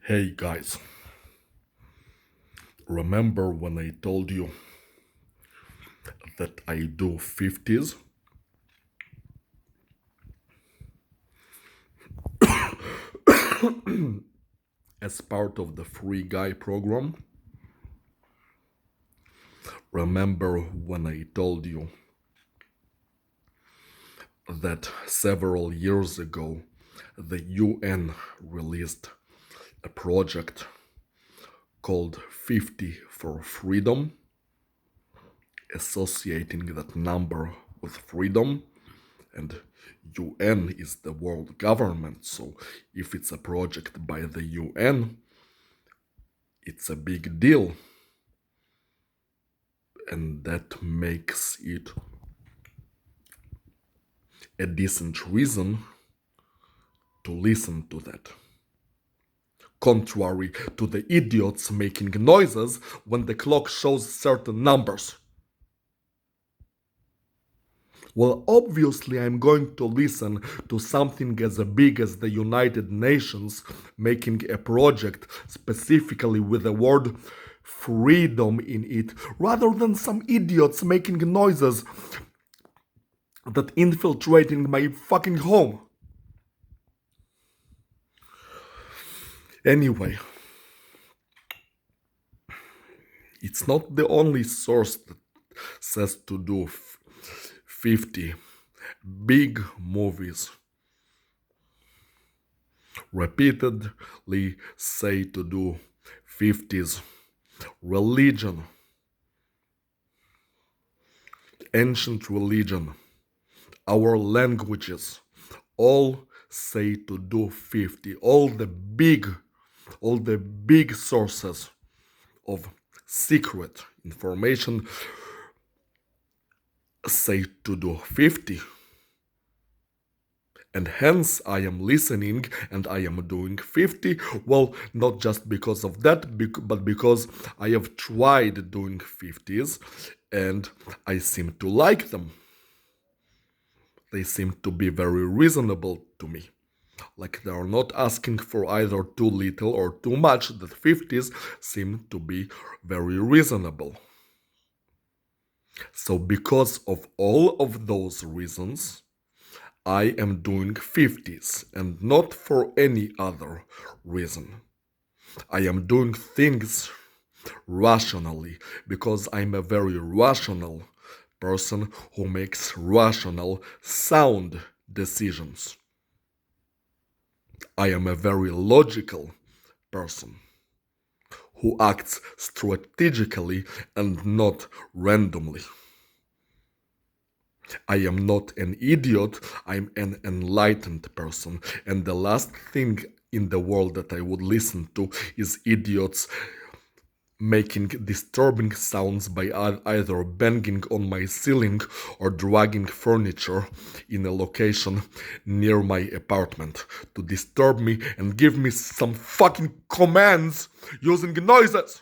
Hey guys, remember when I told you that I do 50s as part of the Free Guy program? Remember when I told you that several years ago the UN released a project called 50 for Freedom, associating that number with freedom? And UN is the world government, so if it's a project by the UN, it's a big deal, and that makes it a decent reason to listen to that. Contrary to the idiots making noises when the clock shows certain numbers. Well, obviously, I'm going to listen to something as big as the United Nations making a project specifically with the word freedom in it, rather than some idiots making noises that infiltrating my fucking home. Anyway, it's not the only source that says to do 50 big movies repeatedly say to do 50s religion, ancient religion, our languages, all say to do 50. All the big sources of secret information say to do 50. And hence I am listening and I am doing 50. Well, not just because of that, but because I have tried doing 50s and I seem to like them. They seem to be very reasonable to me. Like they are not asking for either too little or too much. The 50s seem to be very reasonable. So, because of all of those reasons, I am doing 50s and not for any other reason. I am doing things rationally because I'm a very rational person who makes rational, sound decisions. I am a very logical person who acts strategically and not randomly. I am not an idiot, I'm an enlightened person. And the last thing in the world that I would listen to is idiots making disturbing sounds by either banging on my ceiling or dragging furniture in a location near my apartment to disturb me and give me some fucking commands using noises.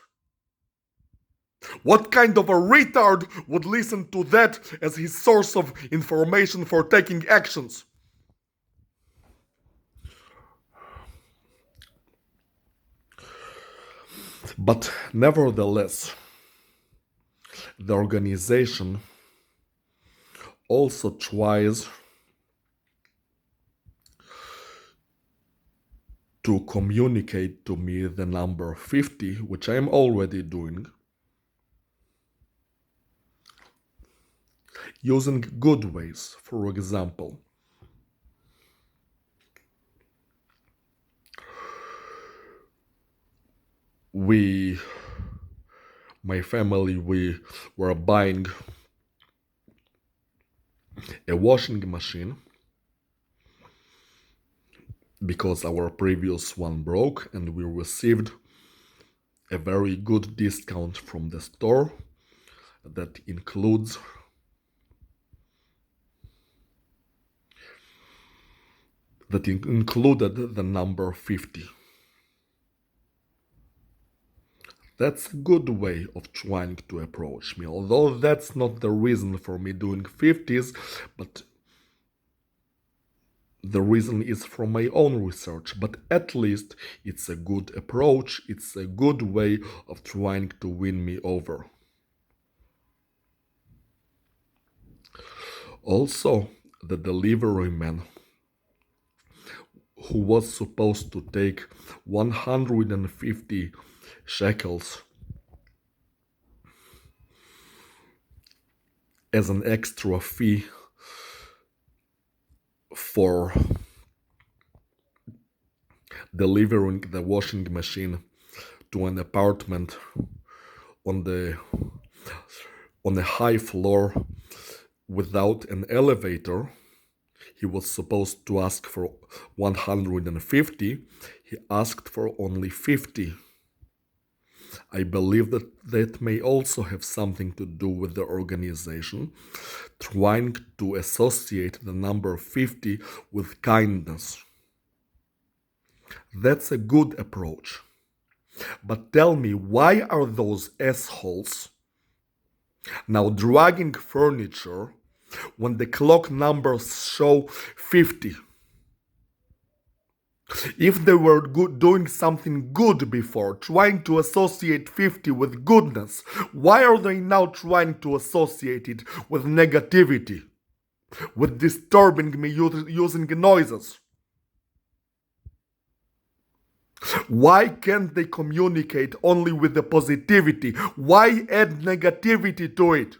What kind of a retard would listen to that as his source of information for taking actions? But nevertheless, the organization also tries to communicate to me the number 50, which I am already doing, using good ways. For example, we, my family, we were buying a washing machine because our previous one broke, and we received a very good discount from the store that includes that included the number 50. That's a good way of trying to approach me, although that's not the reason for me doing 50s, but The reason is from my own research, but at least it's a good approach, it's a good way of trying to win me over. Also, the delivery man who was supposed to take 150 shekels as an extra fee for delivering the washing machine to an apartment on the on a high floor without an elevator. He was supposed to ask for 150. He asked for only 50. I believe that that may also have something to do with the organization trying to associate the number 50 with kindness. That's a good approach. But tell me, why are those assholes now dragging furniture when the clock numbers show 50? If they were doing something good before, trying to associate 50 with goodness, why are they now trying to associate it with negativity, with disturbing me using noises? Why can't they communicate only with the positivity? Why add negativity to it?